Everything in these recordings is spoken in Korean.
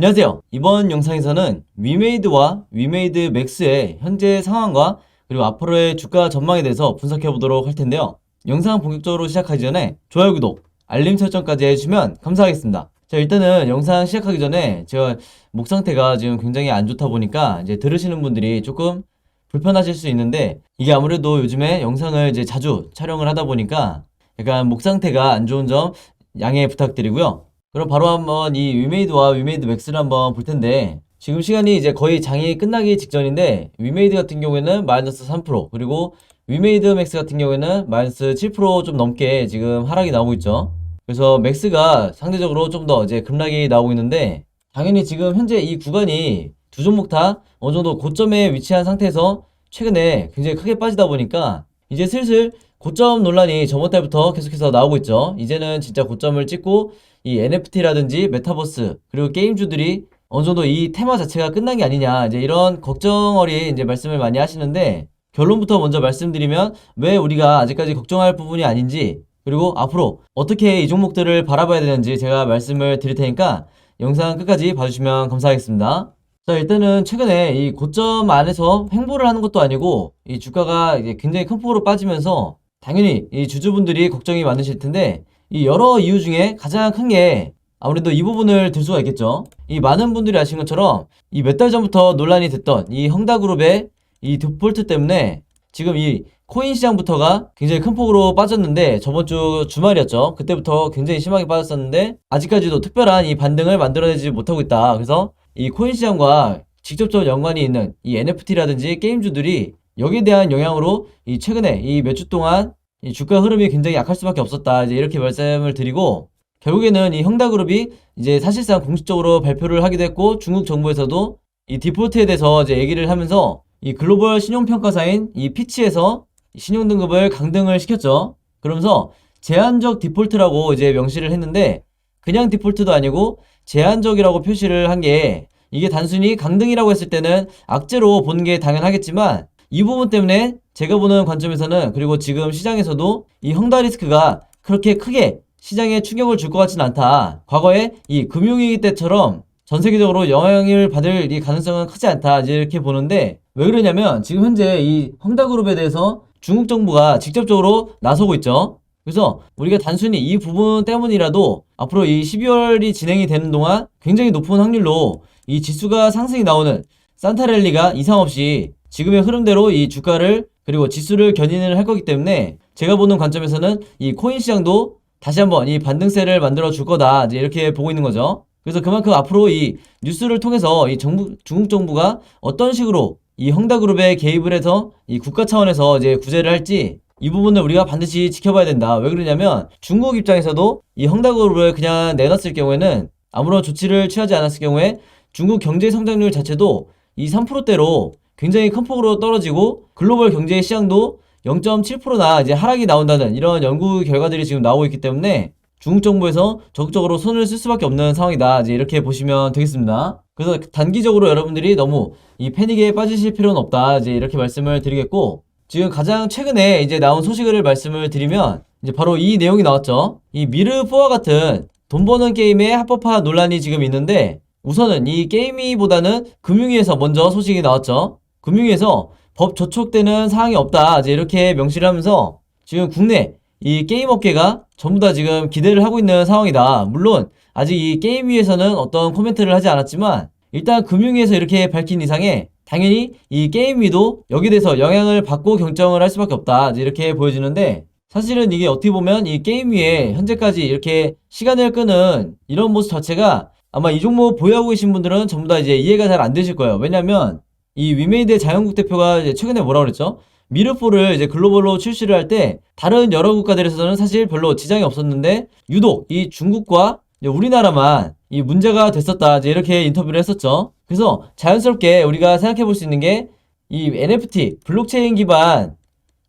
안녕하세요. 이번 영상에서는 위메이드와 위메이드 맥스의 현재 상황과 그리고 앞으로의 주가 전망에 대해서 분석해 보도록 할 텐데요. 영상 본격적으로 시작하기 전에 좋아요, 구독, 알림 설정까지 해주시면 감사하겠습니다. 자, 일단은 영상 시작하기 전에 제가 목 상태가 지금 굉장히 안 좋다 보니까 이제 들으시는 분들이 조금 불편하실 수 있는데, 이게 아무래도 요즘에 영상을 이제 자주 촬영을 하다 보니까 약간 목 상태가 안 좋은 점 양해 부탁드리고요. 그럼 바로 한번 이 위메이드와 위메이드 맥스를 한번 볼 텐데, 지금 시간이 이제 거의 장이 끝나기 직전인데, 위메이드 같은 경우에는 마이너스 3%, 그리고 위메이드 맥스 같은 경우에는 마이너스 7% 좀 넘게 지금 하락이 나오고 있죠. 그래서 맥스가 상대적으로 좀 더 이제 급락이 나오고 있는데, 당연히 지금 현재 이 구간이 두 종목 다 어느 정도 고점에 위치한 상태에서 최근에 굉장히 크게 빠지다 보니까 이제 슬슬 고점 논란이 저번 달부터 계속해서 나오고 있죠. 이제는 진짜 고점을 찍고 이 NFT라든지 메타버스 그리고 게임주들이 어느 정도 이 테마 자체가 끝난 게 아니냐, 이제 이런 걱정어리 이제 말씀을 많이 하시는데, 결론부터 먼저 말씀드리면 왜 우리가 아직까지 걱정할 부분이 아닌지, 그리고 앞으로 어떻게 이 종목들을 바라봐야 되는지 제가 말씀을 드릴 테니까 영상 끝까지 봐주시면 감사하겠습니다. 자, 일단은 최근에 이 고점 안에서 횡보를 하는 것도 아니고 이 주가가 이제 굉장히 큰 폭으로 빠지면서 당연히 이 주주분들이 걱정이 많으실 텐데, 이 여러 이유 중에 가장 큰 게 아무래도 이 부분을 들 수가 있겠죠. 이 많은 분들이 아신 것처럼 이 몇 달 전부터 논란이 됐던 이 헝다그룹의 이 디폴트 때문에 지금 이 코인 시장부터가 굉장히 큰 폭으로 빠졌는데, 저번 주 주말이었죠. 그때부터 굉장히 심하게 빠졌었는데 아직까지도 특별한 이 반등을 만들어내지 못하고 있다. 그래서 이 코인 시장과 직접적인 연관이 있는 이 NFT라든지 게임주들이 여기에 대한 영향으로 이 최근에 이 몇 주 동안 이 주가 흐름이 굉장히 약할 수밖에 없었다, 이제 이렇게 말씀을 드리고, 결국에는 이 헝다그룹이 이제 사실상 공식적으로 발표를 하기도 했고, 중국 정부에서도 이 디폴트에 대해서 이제 얘기를 하면서 이 글로벌 신용평가사인 이 피치에서 신용등급을 강등을 시켰죠. 그러면서 제한적 디폴트라고 이제 명시를 했는데, 그냥 디폴트도 아니고 제한적이라고 표시를 한 게, 이게 단순히 강등이라고 했을 때는 악재로 보는 게 당연하겠지만, 이 부분 때문에 제가 보는 관점에서는, 그리고 지금 시장에서도 이 헝다리스크가 그렇게 크게 시장에 충격을 줄 것 같지는 않다. 과거에 이 금융위기 때처럼 전 세계적으로 영향을 받을 이 가능성은 크지 않다, 이렇게 보는데, 왜 그러냐면 지금 현재 이 헝다그룹에 대해서 중국 정부가 직접적으로 나서고 있죠. 그래서 우리가 단순히 이 부분 때문이라도 앞으로 이 12월이 진행이 되는 동안 굉장히 높은 확률로 이 지수가 상승이 나오는 산타랠리가 이상 없이 지금의 흐름대로 이 주가를 그리고 지수를 견인을 할 거기 때문에, 제가 보는 관점에서는 이 코인 시장도 다시 한번 이 반등세를 만들어 줄 거다, 이제 이렇게 보고 있는 거죠. 그래서 그만큼 앞으로 이 뉴스를 통해서 이 중국 정부가 어떤 식으로 이 헝다그룹에 개입을 해서 이 국가 차원에서 이제 구제를 할지, 이 부분을 우리가 반드시 지켜봐야 된다. 왜 그러냐면 중국 입장에서도 이 헝다그룹을 그냥 내놨을 경우에는, 아무런 조치를 취하지 않았을 경우에 중국 경제 성장률 자체도 이 3%대로 굉장히 큰 폭으로 떨어지고, 글로벌 경제 시장도 0.7%나 이제 하락이 나온다는 이런 연구 결과들이 지금 나오고 있기 때문에 중국 정부에서 적극적으로 손을 쓸 수밖에 없는 상황이다, 이제 이렇게 보시면 되겠습니다. 그래서 단기적으로 여러분들이 너무 이 패닉에 빠지실 필요는 없다, 이제 이렇게 말씀을 드리겠고, 지금 가장 최근에 이제 나온 소식을 말씀을 드리면 이제 바로 이 내용이 나왔죠. 이 미르4와 같은 돈 버는 게임의 합법화 논란이 지금 있는데, 우선은 이 게임위보다는 금융위에서 먼저 소식이 나왔죠. 금융위에서 법 저촉되는 사항이 없다, 이제 이렇게 명시를 하면서 지금 국내 이 게임 업계가 전부 다 지금 기대를 하고 있는 상황이다. 물론 아직 이 게임위에서는 어떤 코멘트를 하지 않았지만, 일단 금융위에서 이렇게 밝힌 이상에 당연히 이 게임위도 여기에 대해서 영향을 받고 결정을 할 수밖에 없다, 이제 이렇게 보여지는데, 사실은 이게 어떻게 보면 이 게임위에 현재까지 이렇게 시간을 끄는 이런 모습 자체가, 아마 이 종목 보유하고 계신 분들은 전부 다 이제 이해가 잘 안 되실 거예요. 왜냐면 이 위메이드 자영국 대표가 이제 최근에 뭐라 그랬죠? 미르4를 이제 글로벌로 출시를 할 때 다른 여러 국가들에서는 사실 별로 지장이 없었는데, 유독 이 중국과 우리나라만 이 문제가 됐었다, 이제 이렇게 인터뷰를 했었죠. 그래서 자연스럽게 우리가 생각해 볼 수 있는 게, 이 NFT 블록체인 기반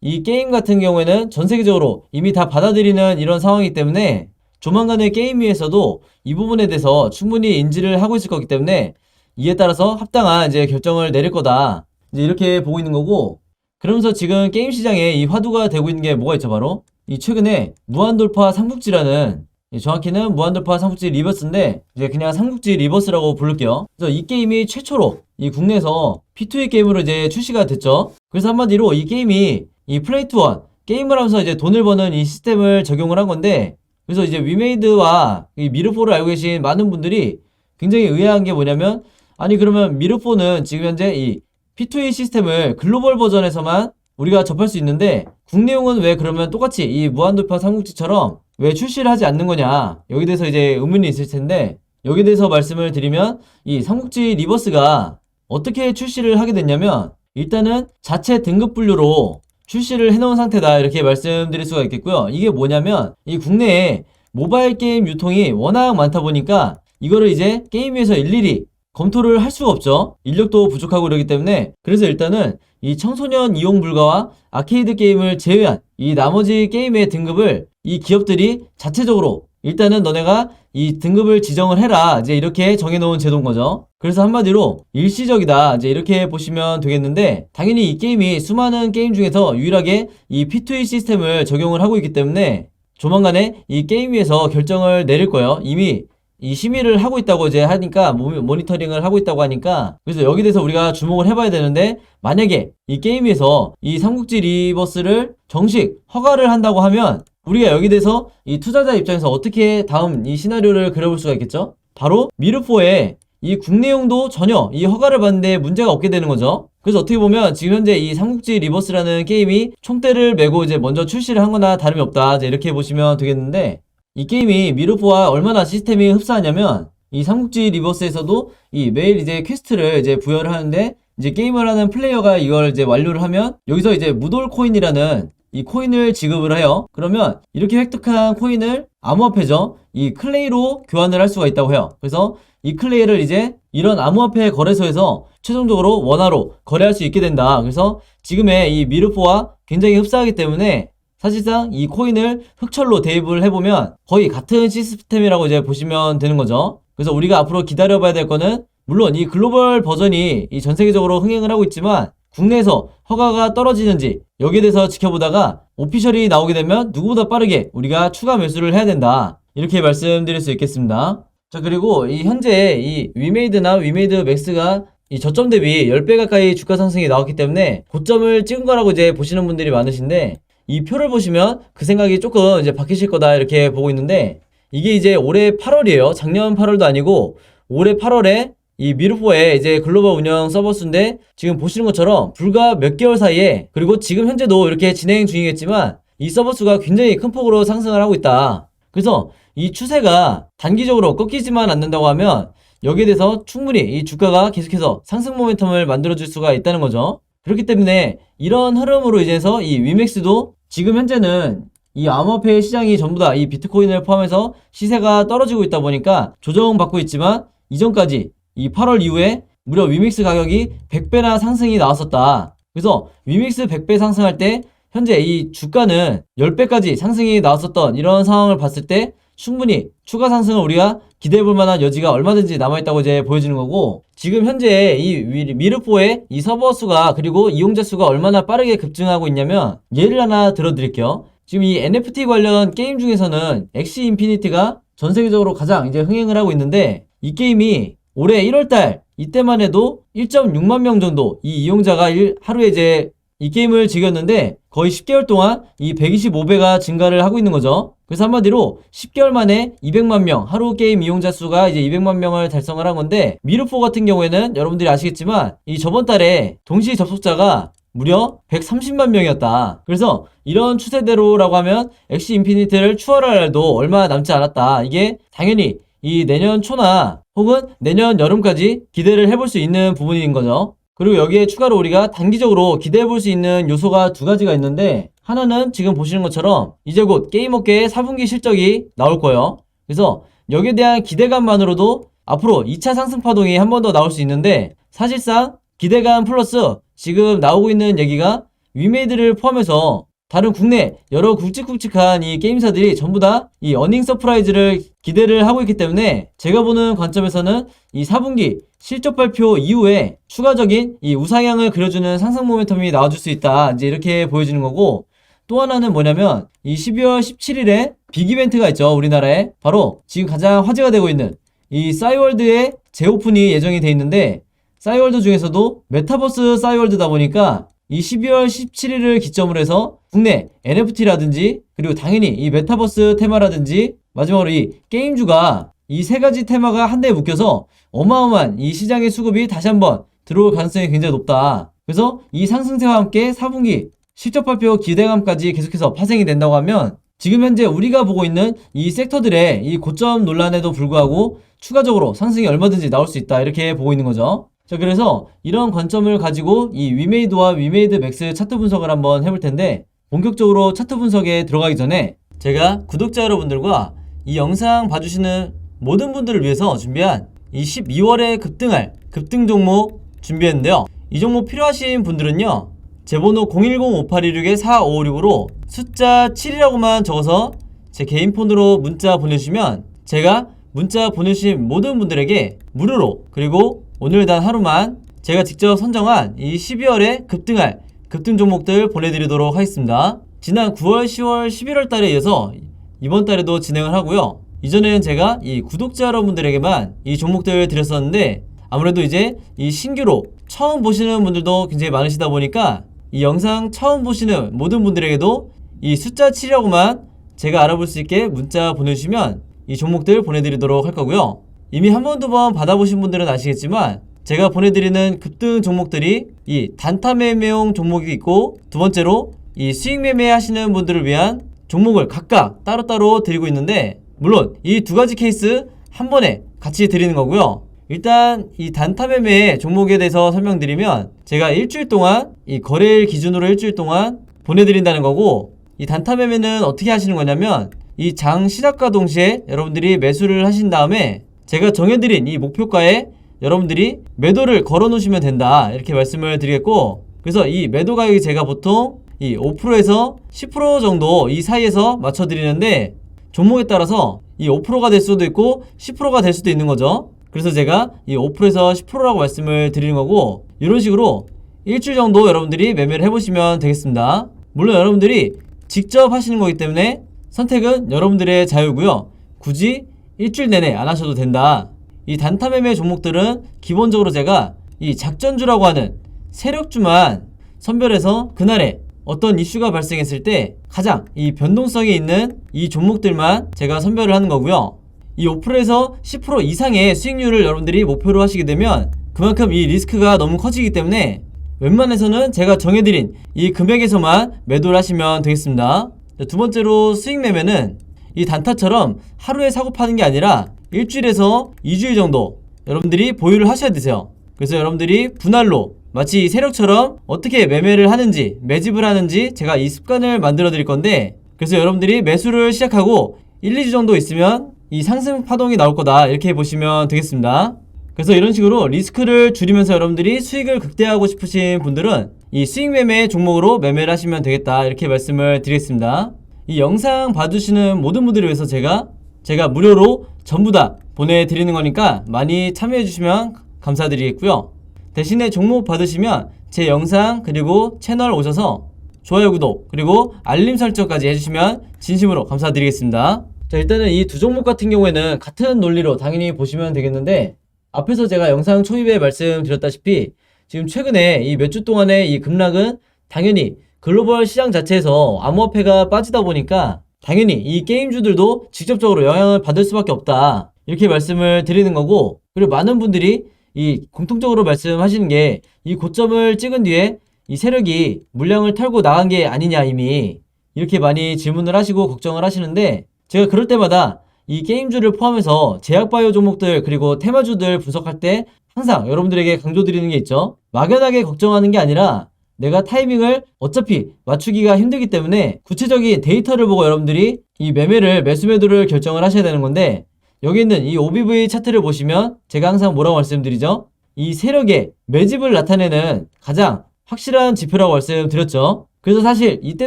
이 게임 같은 경우에는 전 세계적으로 이미 다 받아들이는 이런 상황이기 때문에, 조만간의 게임위에서도 이 부분에 대해서 충분히 인지를 하고 있을 거기 때문에 이에 따라서 합당한 이제 결정을 내릴 거다, 이제 이렇게 보고 있는 거고, 그러면서 지금 게임 시장에 이 화두가 되고 있는 게 뭐가 있죠? 바로 이 최근에 무한돌파 삼국지라는 정확히는 무한돌파 삼국지 리버스인데 이제 그냥 삼국지 리버스라고 부를게요. 그래서 이 게임이 최초로 이 국내에서 P2E 게임으로 이제 출시가 됐죠. 그래서 한마디로 이 게임이 이 플레이 투 원 게임을 하면서 이제 돈을 버는 이 시스템을 적용을 한 건데, 그래서 이제 위메이드와 이 미르4를 알고 계신 많은 분들이 굉장히 의아한 게 뭐냐면, 아니 그러면 미르4는 지금 현재 이 P2E 시스템을 글로벌 버전에서만 우리가 접할 수 있는데 국내용은 왜 그러면 똑같이 이 무한돌파 삼국지처럼 왜 출시를 하지 않는 거냐, 여기 대해서 이제 의문이 있을 텐데, 여기 대해서 말씀을 드리면 이 삼국지 리버스가 어떻게 출시를 하게 됐냐면, 일단은 자체 등급 분류로 출시를 해놓은 상태다, 이렇게 말씀드릴 수가 있겠고요. 이게 뭐냐면 이 국내에 모바일 게임 유통이 워낙 많다 보니까 이거를 이제 게임위에서 일일이 검토를 할 수가 없죠. 인력도 부족하고 그러기 때문에. 그래서 일단은 이 청소년 이용 불가와 아케이드 게임을 제외한 이 나머지 게임의 등급을 이 기업들이 자체적으로 일단은 너네가 이 등급을 지정을 해라, 이제 이렇게 정해놓은 제도인 거죠. 그래서 한마디로 일시적이다, 이제 이렇게 보시면 되겠는데, 당연히 이 게임이 수많은 게임 중에서 유일하게 이 P2E 시스템을 적용을 하고 있기 때문에 조만간에 이 게임위에서 결정을 내릴 거예요. 이미 이 심의를 하고 있다고 이제 하니까, 모니터링을 하고 있다고 하니까, 그래서 여기 대해서 우리가 주목을 해봐야 되는데, 만약에 이 게임에서 이 삼국지 리버스를 정식 허가를 한다고 하면 우리가 여기 대해서 이 투자자 입장에서 어떻게 다음 이 시나리오를 그려볼 수가 있겠죠? 바로 미르4에 이 국내용도 전혀 이 허가를 받는데 문제가 없게 되는 거죠. 그래서 어떻게 보면 지금 현재 이 삼국지 리버스라는 게임이 총대를 메고 이제 먼저 출시를 한 거나 다름이 없다, 이제 이렇게 보시면 되겠는데, 이 게임이 미르4와 얼마나 시스템이 흡사하냐면, 이 삼국지 리버스에서도 이 매일 이제 퀘스트를 이제 부여를 하는데, 이제 게임을 하는 플레이어가 이걸 이제 완료를 하면 여기서 이제 무돌 코인이라는 이 코인을 지급을 해요. 그러면 이렇게 획득한 코인을 암호화폐죠, 이 클레이로 교환을 할 수가 있다고 해요. 그래서 이 클레이를 이제 이런 암호화폐 거래소에서 최종적으로 원화로 거래할 수 있게 된다. 그래서 지금의 이 미르4와 굉장히 흡사하기 때문에 사실상 이 코인을 흑철로 대입을 해보면 거의 같은 시스템이라고 이제 보시면 되는 거죠. 그래서 우리가 앞으로 기다려봐야 될 거는, 물론 이 글로벌 버전이 이 전 세계적으로 흥행을 하고 있지만 국내에서 허가가 떨어지는지 여기에 대해서 지켜보다가 오피셜이 나오게 되면 누구보다 빠르게 우리가 추가 매수를 해야 된다, 이렇게 말씀드릴 수 있겠습니다. 자, 그리고 이 현재 이 위메이드나 위메이드 맥스가 이 저점 대비 10배 가까이 주가 상승이 나왔기 때문에 고점을 찍은 거라고 이제 보시는 분들이 많으신데, 이 표를 보시면 그 생각이 조금 이제 바뀌실 거다, 이렇게 보고 있는데, 이게 이제 올해 8월이에요. 작년 8월도 아니고 올해 8월에 이 미르4의 이제 글로벌 운영 서버수인데, 지금 보시는 것처럼 불과 몇 개월 사이에, 그리고 지금 현재도 이렇게 진행 중이겠지만 이 서버수가 굉장히 큰 폭으로 상승을 하고 있다. 그래서 이 추세가 단기적으로 꺾이지만 않는다고 하면 여기에 대해서 충분히 이 주가가 계속해서 상승 모멘텀을 만들어줄 수가 있다는 거죠. 그렇기 때문에 이런 흐름으로 인해서 이 위맥스도 지금 현재는 이 암호화폐 시장이 전부 다 이 비트코인을 포함해서 시세가 떨어지고 있다 보니까 조정받고 있지만, 이전까지 이 8월 이후에 무려 위믹스 가격이 100배나 상승이 나왔었다. 그래서 위믹스 100배 상승할 때 현재 이 주가는 10배까지 상승이 나왔었던 이런 상황을 봤을 때 충분히 추가 상승을 우리가 기대해 볼 만한 여지가 얼마든지 남아있다고 이제 보여지는 거고, 지금 현재 이 미르4의 이 서버 수가 그리고 이용자 수가 얼마나 빠르게 급증하고 있냐면, 예를 하나 들어드릴게요. 지금 이 NFT 관련 게임 중에서는 엑시 인피니티가 전 세계적으로 가장 이제 흥행을 하고 있는데, 이 게임이 올해 1월달 이때만 해도 1.6만 명 정도 이 이용자가 하루에 이제 이 게임을 즐겼는데, 거의 10개월 동안 이 125배가 증가를 하고 있는 거죠. 그래서 한마디로 10개월 만에 200만 명, 하루 게임 이용자 수가 이제 200만 명을 달성을 한 건데, 미르4 같은 경우에는 여러분들이 아시겠지만 이 저번 달에 동시 접속자가 무려 130만 명이었다. 그래서 이런 추세대로라고 하면 엑시 인피니티를 추월할 날도 얼마 남지 않았다. 이게 당연히 이 내년 초나 혹은 내년 여름까지 기대를 해볼 수 있는 부분인 거죠. 그리고 여기에 추가로 우리가 단기적으로 기대해볼 수 있는 요소가 두 가지가 있는데, 하나는 지금 보시는 것처럼 이제 곧 게임업계의 4분기 실적이 나올 거예요. 그래서 여기에 대한 기대감만으로도 앞으로 2차 상승 파동이 한 번 더 나올 수 있는데, 사실상 기대감 플러스 지금 나오고 있는 얘기가 위메이드를 포함해서 다른 국내 여러 굵직굵직한 이 게임사들이 전부 다 이 어닝 서프라이즈를 기대를 하고 있기 때문에, 제가 보는 관점에서는 이 4분기 실적 발표 이후에 추가적인 이 우상향을 그려주는 상승 모멘텀이 나와줄 수 있다, 이제 이렇게 보여지는 거고, 또 하나는 뭐냐면 이 12월 17일에 빅 이벤트가 있죠. 우리나라에. 바로 지금 가장 화제가 되고 있는 이 싸이월드의 재오픈이 예정이 돼 있는데, 싸이월드 중에서도 메타버스 싸이월드다 보니까 이 12월 17일을 기점으로 해서 국내 NFT라든지 그리고 당연히 이 메타버스 테마라든지 마지막으로 이 게임주가 이 세 가지 테마가 한데에 묶여서 어마어마한 이 시장의 수급이 다시 한번 들어올 가능성이 굉장히 높다. 그래서 이 상승세와 함께 4분기 실적 발표 기대감까지 계속해서 파생이 된다고 하면 지금 현재 우리가 보고 있는 이 섹터들의 이 고점 논란에도 불구하고 추가적으로 상승이 얼마든지 나올 수 있다, 이렇게 보고 있는 거죠. 자, 그래서 이런 관점을 가지고 이 위메이드와 위메이드 맥스 차트 분석을 한번 해볼 텐데, 본격적으로 차트 분석에 들어가기 전에 제가 구독자 여러분들과 이 영상 봐주시는 모든 분들을 위해서 준비한 이 12월에 급등할 급등 종목 준비했는데요. 이 종목 필요하신 분들은요, 제 번호 010-5816-4556으로 숫자 7이라고만 적어서 제 개인 폰으로 문자 보내주시면 제가 문자 보내주신 모든 분들에게 무료로, 그리고 오늘 단 하루만 제가 직접 선정한 이 12월에 급등할 급등 종목들 보내드리도록 하겠습니다. 지난 9월, 10월, 11월 달에 이어서 이번 달에도 진행을 하고요. 이전에는 제가 이 구독자 여러분들에게만 이 종목들을 드렸었는데, 아무래도 이제 이 신규로 처음 보시는 분들도 굉장히 많으시다 보니까 이 영상 처음 보시는 모든 분들에게도 이 숫자 7이라고만 제가 알아볼 수 있게 문자 보내주시면 이 종목들 보내드리도록 할 거고요. 이미 한 번, 두 번 받아보신 분들은 아시겠지만 제가 보내드리는 급등 종목들이 이 단타 매매용 종목이 있고, 두 번째로 이 수익 매매 하시는 분들을 위한 종목을 각각 따로따로 드리고 있는데, 물론 이 두 가지 케이스 한 번에 같이 드리는 거고요. 일단 이 단타 매매 종목에 대해서 설명드리면, 제가 일주일 동안 이 거래일 기준으로 일주일 동안 보내드린다는 거고, 이 단타 매매는 어떻게 하시는 거냐면 이 장 시작과 동시에 여러분들이 매수를 하신 다음에 제가 정해드린 이 목표가에 여러분들이 매도를 걸어 놓으시면 된다, 이렇게 말씀을 드리겠고, 그래서 이 매도 가격이 제가 보통 이 5%에서 10% 정도 이 사이에서 맞춰 드리는데, 종목에 따라서 이 5%가 될 수도 있고 10%가 될 수도 있는 거죠. 그래서 제가 이 5%에서 10%라고 말씀을 드리는 거고, 이런 식으로 일주일 정도 여러분들이 매매를 해보시면 되겠습니다. 물론 여러분들이 직접 하시는 거기 때문에 선택은 여러분들의 자유고요. 굳이 일주일 내내 안 하셔도 된다. 이 단타 매매 종목들은 기본적으로 제가 이 작전주라고 하는 세력주만 선별해서 그날에 어떤 이슈가 발생했을 때 가장 이 변동성이 있는 이 종목들만 제가 선별을 하는 거고요. 이 5%에서 10% 이상의 수익률을 여러분들이 목표로 하시게 되면 그만큼 이 리스크가 너무 커지기 때문에 웬만해서는 제가 정해드린 이 금액에서만 매도를 하시면 되겠습니다. 두 번째로 수익 매매는 이 단타처럼 하루에 사고 파는 게 아니라 일주일에서 2주일 정도 여러분들이 보유를 하셔야 되세요. 그래서 여러분들이 분할로 마치 세력처럼 어떻게 매매를 하는지, 매집을 하는지 제가 이 습관을 만들어 드릴 건데, 그래서 여러분들이 매수를 시작하고 1, 2주 정도 있으면 이 상승 파동이 나올 거다, 이렇게 보시면 되겠습니다. 그래서 이런 식으로 리스크를 줄이면서 여러분들이 수익을 극대화하고 싶으신 분들은 이 수익 매매 종목으로 매매를 하시면 되겠다, 이렇게 말씀을 드리겠습니다. 이 영상 봐주시는 모든 분들을 위해서 제가 무료로 전부 다 보내드리는 거니까 많이 참여해 주시면 감사드리겠고요. 대신에 종목 받으시면 제 영상 그리고 채널 오셔서 좋아요, 구독 그리고 알림 설정까지 해주시면 진심으로 감사드리겠습니다. 자, 일단은 이 두 종목 같은 경우에는 같은 논리로 당연히 보시면 되겠는데, 앞에서 제가 영상 초입에 말씀드렸다시피 지금 최근에 이 몇 주 동안의 이 급락은 당연히 글로벌 시장 자체에서 암호화폐가 빠지다 보니까 당연히 이 게임주들도 직접적으로 영향을 받을 수밖에 없다, 이렇게 말씀을 드리는 거고, 그리고 많은 분들이 이 공통적으로 말씀하시는 게 이 고점을 찍은 뒤에 이 세력이 물량을 털고 나간 게 아니냐 이미, 이렇게 많이 질문을 하시고 걱정을 하시는데, 제가 그럴 때마다 이 게임주를 포함해서 제약바이오 종목들 그리고 테마주들 분석할 때 항상 여러분들에게 강조드리는 게 있죠. 막연하게 걱정하는 게 아니라 내가 타이밍을 어차피 맞추기가 힘들기 때문에 구체적인 데이터를 보고 여러분들이 이 매수 매도를 결정을 하셔야 되는 건데, 여기 있는 이 OBV 차트를 보시면 제가 항상 뭐라고 말씀드리죠? 이 세력의 매집을 나타내는 가장 확실한 지표라고 말씀드렸죠. 그래서 사실 이때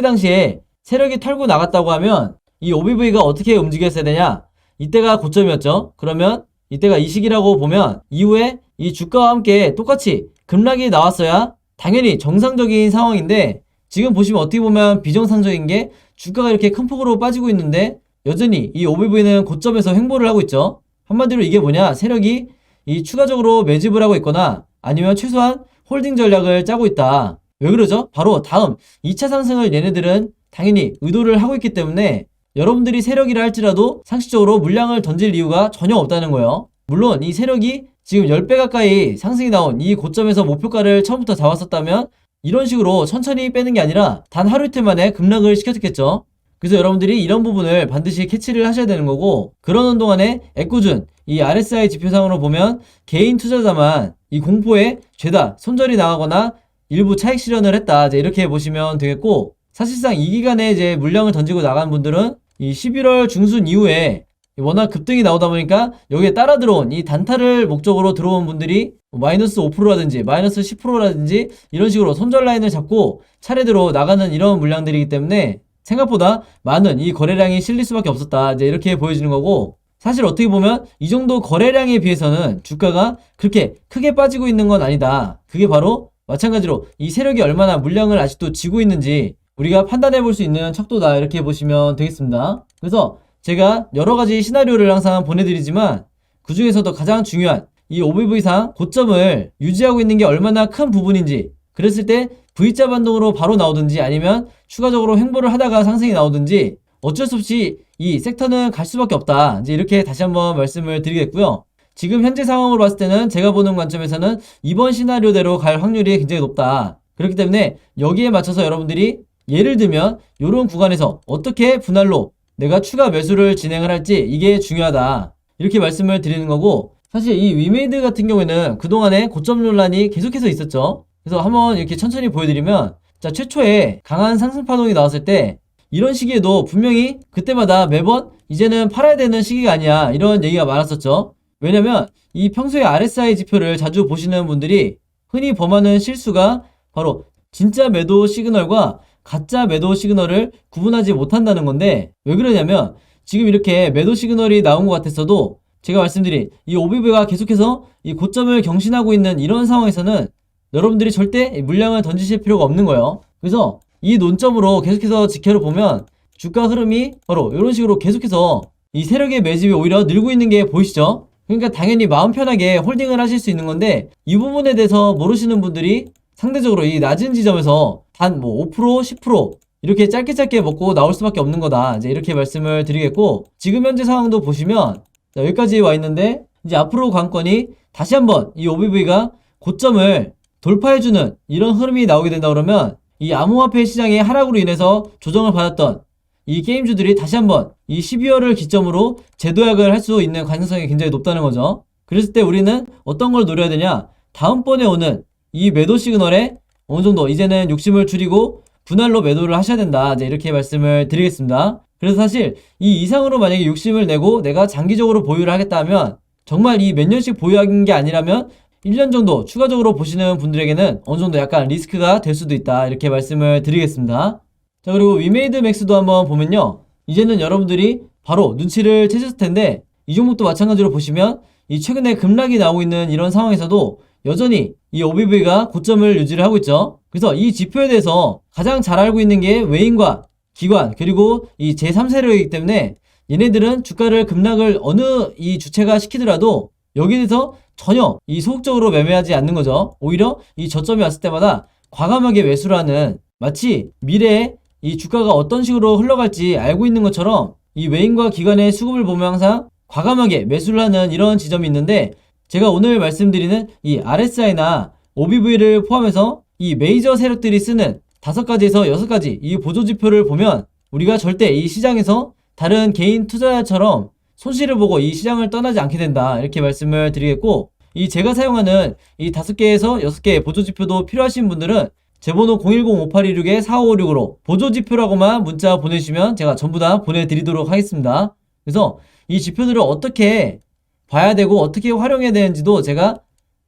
당시에 세력이 털고 나갔다고 하면 이 OBV가 어떻게 움직였어야 되냐? 이때가 고점이었죠. 그러면 이때가 이 시기라고 보면 이후에 이 주가와 함께 똑같이 급락이 나왔어야 당연히 정상적인 상황인데, 지금 보시면 어떻게 보면 비정상적인 게 주가가 이렇게 큰 폭으로 빠지고 있는데 여전히 이 OBV는 고점에서 횡보를 하고 있죠. 한마디로 이게 뭐냐? 세력이 이 추가적으로 매집을 하고 있거나 아니면 최소한 홀딩 전략을 짜고 있다. 왜 그러죠? 바로 다음 2차 상승을 얘네들은 당연히 의도를 하고 있기 때문에 여러분들이 세력이라 할지라도 상식적으로 물량을 던질 이유가 전혀 없다는 거예요. 물론 이 세력이 지금 10배 가까이 상승이 나온 이 고점에서 목표가를 처음부터 잡았었다면 이런 식으로 천천히 빼는 게 아니라 단 하루 이틀 만에 급락을 시켰겠죠. 그래서 여러분들이 이런 부분을 반드시 캐치를 하셔야 되는 거고, 그러는 동안에 애꿎은 이 RSI 지표상으로 보면 개인 투자자만 이 공포에 죄다 손절이 나가거나 일부 차익 실현을 했다, 이제 이렇게 보시면 되겠고, 사실상 이 기간에 이제 물량을 던지고 나간 분들은 이 11월 중순 이후에 워낙 급등이 나오다 보니까 여기에 따라 들어온 이 단타를 목적으로 들어온 분들이 마이너스 5%라든지 마이너스 10%라든지 이런 식으로 손절 라인을 잡고 차례대로 나가는 이런 물량들이기 때문에 생각보다 많은 이 거래량이 실릴 수밖에 없었다, 이제 이렇게 보여지는 거고, 사실 어떻게 보면 이 정도 거래량에 비해서는 주가가 그렇게 크게 빠지고 있는 건 아니다. 그게 바로 마찬가지로 이 세력이 얼마나 물량을 아직도 쥐고 있는지 우리가 판단해 볼 수 있는 척도다, 이렇게 보시면 되겠습니다. 그래서 제가 여러 가지 시나리오를 항상 보내드리지만 그 중에서도 가장 중요한 이 OBV상 고점을 유지하고 있는 게 얼마나 큰 부분인지, 그랬을 때 V자 반동으로 바로 나오든지 아니면 추가적으로 횡보를 하다가 상승이 나오든지 어쩔 수 없이 이 섹터는 갈 수밖에 없다, 이제 이렇게 다시 한번 말씀을 드리겠고요. 지금 현재 상황으로 봤을 때는 제가 보는 관점에서는 이번 시나리오대로 갈 확률이 굉장히 높다. 그렇기 때문에 여기에 맞춰서 여러분들이 예를 들면 이런 구간에서 어떻게 분할로 내가 추가 매수를 진행을 할지, 이게 중요하다, 이렇게 말씀을 드리는 거고, 사실 이 위메이드 같은 경우에는 그동안에 고점 논란이 계속해서 있었죠. 그래서 한번 이렇게 천천히 보여드리면, 자, 최초에 강한 상승 파동이 나왔을 때 이런 시기에도 분명히 그때마다 매번 이제는 팔아야 되는 시기가 아니야, 이런 얘기가 많았었죠. 왜냐면 이 평소에 RSI 지표를 자주 보시는 분들이 흔히 범하는 실수가 바로 진짜 매도 시그널과 가짜 매도 시그널을 구분하지 못한다는 건데, 왜 그러냐면 지금 이렇게 매도 시그널이 나온 것 같았어도 제가 말씀드린 이 OBV가 계속해서 이 고점을 경신하고 있는 이런 상황에서는 여러분들이 절대 물량을 던지실 필요가 없는 거예요. 그래서 이 논점으로 계속해서 지켜를 보면 주가 흐름이 바로 이런 식으로 계속해서 이 세력의 매집이 오히려 늘고 있는 게 보이시죠? 그러니까 당연히 마음 편하게 홀딩을 하실 수 있는 건데, 이 부분에 대해서 모르시는 분들이 상대적으로 이 낮은 지점에서 단 뭐 5%, 10% 이렇게 짧게 먹고 나올 수밖에 없는 거다, 이제 이렇게 말씀을 드리겠고, 지금 현재 상황도 보시면 자, 여기까지 와 있는데 이제 앞으로 관건이 다시 한번 이 OBV가 고점을 돌파해주는 이런 흐름이 나오게 된다 그러면 이 암호화폐 시장의 하락으로 인해서 조정을 받았던 이 게임주들이 다시 한번 이 12월을 기점으로 재도약을 할 수 있는 가능성이 굉장히 높다는 거죠. 그랬을 때 우리는 어떤 걸 노려야 되냐, 다음번에 오는 이 매도 시그널에 어느 정도 이제는 욕심을 줄이고 분할로 매도를 하셔야 된다, 이제 이렇게 말씀을 드리겠습니다. 그래서 사실 이 이상으로 만약에 욕심을 내고 내가 장기적으로 보유를 하겠다 하면, 정말 이 몇 년씩 보유하는 게 아니라면 1년 정도 추가적으로 보시는 분들에게는 어느 정도 약간 리스크가 될 수도 있다, 이렇게 말씀을 드리겠습니다. 자, 그리고 위메이드 맥스도 한번 보면요, 이제는 여러분들이 바로 눈치를 채셨을 텐데 이 종목도 마찬가지로 보시면 이 최근에 급락이 나오고 있는 이런 상황에서도 여전히 이 OBV가 고점을 유지를 하고 있죠. 그래서 이 지표에 대해서 가장 잘 알고 있는 게 외인과 기관 그리고 이 제3세력이기 때문에 얘네들은 주가를 급락을 어느 이 주체가 시키더라도 여기에 대해서 전혀 이 소극적으로 매매하지 않는 거죠. 오히려 이 저점이 왔을 때마다 과감하게 매수를 하는, 마치 미래에 이 주가가 어떤 식으로 흘러갈지 알고 있는 것처럼 이 외인과 기관의 수급을 보면 항상 과감하게 매수를 하는 이런 지점이 있는데, 제가 오늘 말씀드리는 이 RSI나 OBV를 포함해서 이 메이저 세력들이 쓰는 5가지에서 6가지 이 보조지표를 보면 우리가 절대 이 시장에서 다른 개인 투자자처럼 손실을 보고 이 시장을 떠나지 않게 된다, 이렇게 말씀을 드리겠고, 이 제가 사용하는 이 5개에서 6개의 보조지표도 필요하신 분들은 제 번호 010-5826-4556으로 보조지표라고만 문자 보내주시면 제가 전부 다 보내드리도록 하겠습니다. 그래서 이 지표들을 어떻게 봐야 되고 어떻게 활용해야 되는지도 제가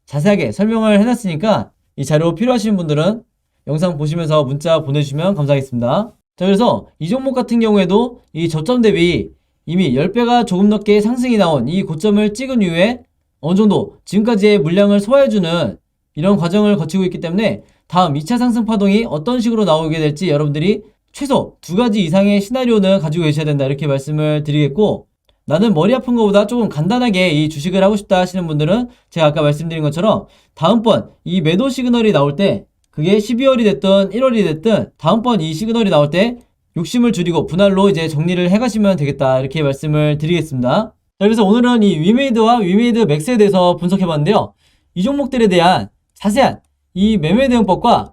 자세하게 설명을 해놨으니까 이 자료 필요하신 분들은 영상 보시면서 문자 보내주시면 감사하겠습니다. 자, 그래서 이 종목 같은 경우에도 이 저점 대비 이미 10배가 조금 넘게 상승이 나온 이 고점을 찍은 이후에 어느 정도 지금까지의 물량을 소화해주는 이런 과정을 거치고 있기 때문에 다음 2차 상승 파동이 어떤 식으로 나오게 될지 여러분들이 최소 2가지 이상의 시나리오는 가지고 계셔야 된다 이렇게 말씀을 드리겠고, 나는 머리 아픈 것보다 조금 간단하게 이 주식을 하고 싶다 하시는 분들은 제가 아까 말씀드린 것처럼 다음번 이 매도 시그널이 나올 때, 그게 12월이 됐든 1월이 됐든 다음번 이 시그널이 나올 때 욕심을 줄이고 분할로 이제 정리를 해가시면 되겠다 이렇게 말씀을 드리겠습니다. 자, 그래서 오늘은 이 위메이드와 위메이드 맥스에 대해서 분석해봤는데요. 이 종목들에 대한 자세한 이 매매 대응법과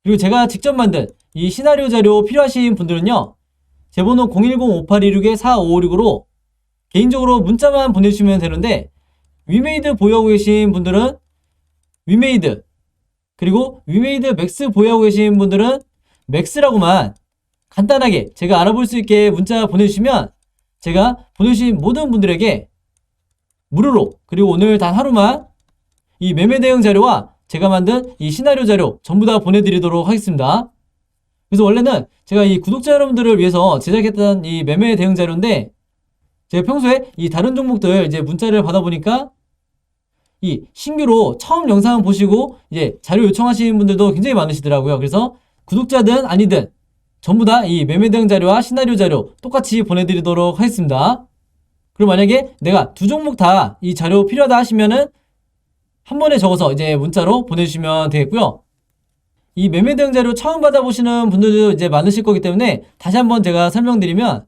그리고 제가 직접 만든 이 시나리오 자료 필요하신 분들은요, 제 번호 010-5826-4556으로 개인적으로 문자만 보내주시면 되는데, 위메이드 보유하고 계신 분들은 위메이드, 그리고 위메이드 맥스 보유하고 계신 분들은 맥스라고만 간단하게 제가 알아볼 수 있게 문자 보내주시면 제가 보내주신 모든 분들에게 무료로, 그리고 오늘 단 하루만 이 매매 대응 자료와 제가 만든 이 시나리오 자료 전부 다 보내드리도록 하겠습니다. 그래서 원래는 제가 이 구독자 여러분들을 위해서 제작했던 이 매매 대응 자료인데, 제가 평소에 이 다른 종목들 이제 문자를 받아보니까 이 신규로 처음 영상 보시고 이제 자료 요청하시는 분들도 굉장히 많으시더라고요. 그래서 구독자든 아니든 전부 다 이 매매 대응 자료와 시나리오 자료 똑같이 보내드리도록 하겠습니다. 그리고 만약에 내가 두 종목 다 이 자료 필요하다 하시면은 한 번에 적어서 이제 문자로 보내주시면 되겠고요. 이 매매 대응 자료 처음 받아보시는 분들도 이제 많으실 거기 때문에 다시 한번 제가 설명드리면,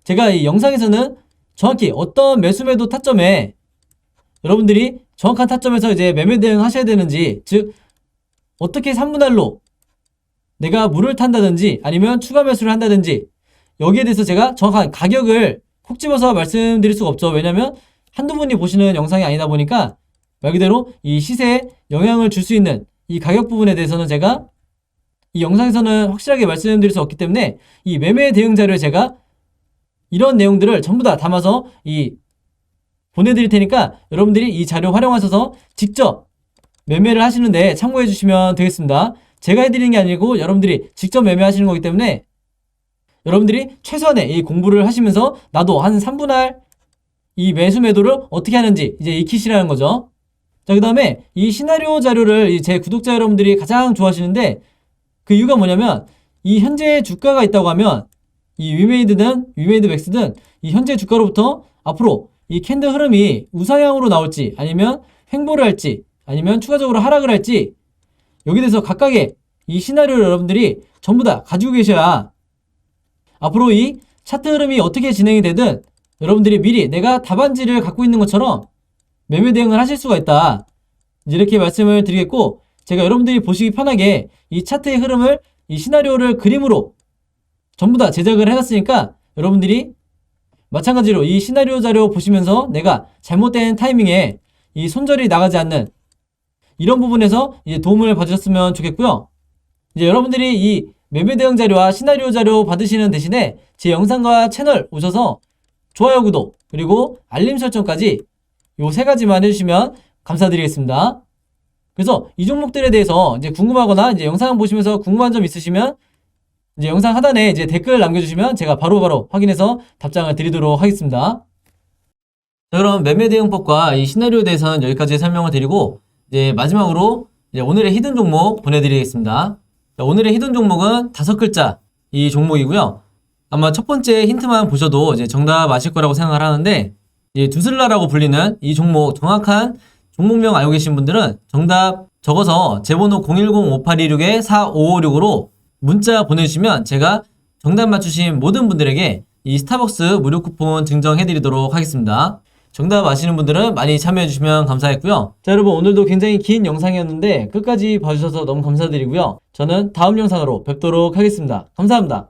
제가 이 영상에서는 정확히 어떤 매수 매도 타점에 여러분들이 정확한 타점에서 이제 매매 대응 하셔야 되는지, 즉 어떻게 3분할로 내가 물을 탄다든지 아니면 추가 매수를 한다든지, 여기에 대해서 제가 정확한 가격을 콕 집어서 말씀드릴 수가 없죠. 왜냐면 한두 분이 보시는 영상이 아니다 보니까 말 그대로 이 시세에 영향을 줄 수 있는 이 가격 부분에 대해서는 제가 이 영상에서는 확실하게 말씀드릴 수 없기 때문에, 이 매매 대응 자료에 제가 이런 내용들을 전부 다 담아서 보내드릴 테니까 여러분들이 이 자료 활용하셔서 직접 매매를 하시는데 참고해 주시면 되겠습니다. 제가 해드리는 게 아니고 여러분들이 직접 매매하시는 거기 때문에 여러분들이 최소한의 이 공부를 하시면서 나도 한 3분할 이 매수 매도를 어떻게 하는지 이제 익히시라는 거죠. 자, 그 다음에 이 시나리오 자료를 제 구독자 여러분들이 가장 좋아하시는데, 그 이유가 뭐냐면 이 현재 주가가 있다고 하면 이 위메이드든 위메이드 맥스든 이 현재 주가로부터 앞으로 이 캔들 흐름이 우상향으로 나올지 아니면 횡보를 할지 아니면 추가적으로 하락을 할지, 여기에 대해서 각각의 이 시나리오를 여러분들이 전부 다 가지고 계셔야 앞으로 이 차트 흐름이 어떻게 진행이 되든 여러분들이 미리 내가 답안지를 갖고 있는 것처럼 매매 대응을 하실 수가 있다 이렇게 말씀을 드리겠고, 제가 여러분들이 보시기 편하게 이 차트의 흐름을 이 시나리오를 그림으로 전부 다 제작을 해놨으니까 여러분들이 마찬가지로 이 시나리오 자료 보시면서 내가 잘못된 타이밍에 이 손절이 나가지 않는 이런 부분에서 이제 도움을 받으셨으면 좋겠고요. 이제 여러분들이 이 매매 대응 자료와 시나리오 자료 받으시는 대신에 제 영상과 채널 오셔서 좋아요, 구독, 그리고 알림 설정까지 요 3가지만 해주시면 감사드리겠습니다. 그래서 이 종목들에 대해서 이제 궁금하거나 이제 영상 보시면서 궁금한 점 있으시면 이제 영상 하단에 이제 댓글 남겨주시면 제가 바로바로 확인해서 답장을 드리도록 하겠습니다. 자, 그럼 매매 대응법과 이 시나리오에 대해서는 여기까지 설명을 드리고, 이제 마지막으로 이제 오늘의 히든 종목 보내드리겠습니다. 자, 오늘의 히든 종목은 5글자 이 종목이고요. 아마 첫 번째 힌트만 보셔도 이제 정답 아실 거라고 생각을 하는데, 두슬라라고 불리는 이 종목 정확한 종목명 알고 계신 분들은 정답 적어서 제 번호 010-5826-4556으로 문자 보내주시면 제가 정답 맞추신 모든 분들에게 이 스타벅스 무료 쿠폰 증정해드리도록 하겠습니다. 정답 아시는 분들은 많이 참여해주시면 감사했고요. 자, 여러분 오늘도 굉장히 긴 영상이었는데 끝까지 봐주셔서 너무 감사드리고요. 저는 다음 영상으로 뵙도록 하겠습니다. 감사합니다.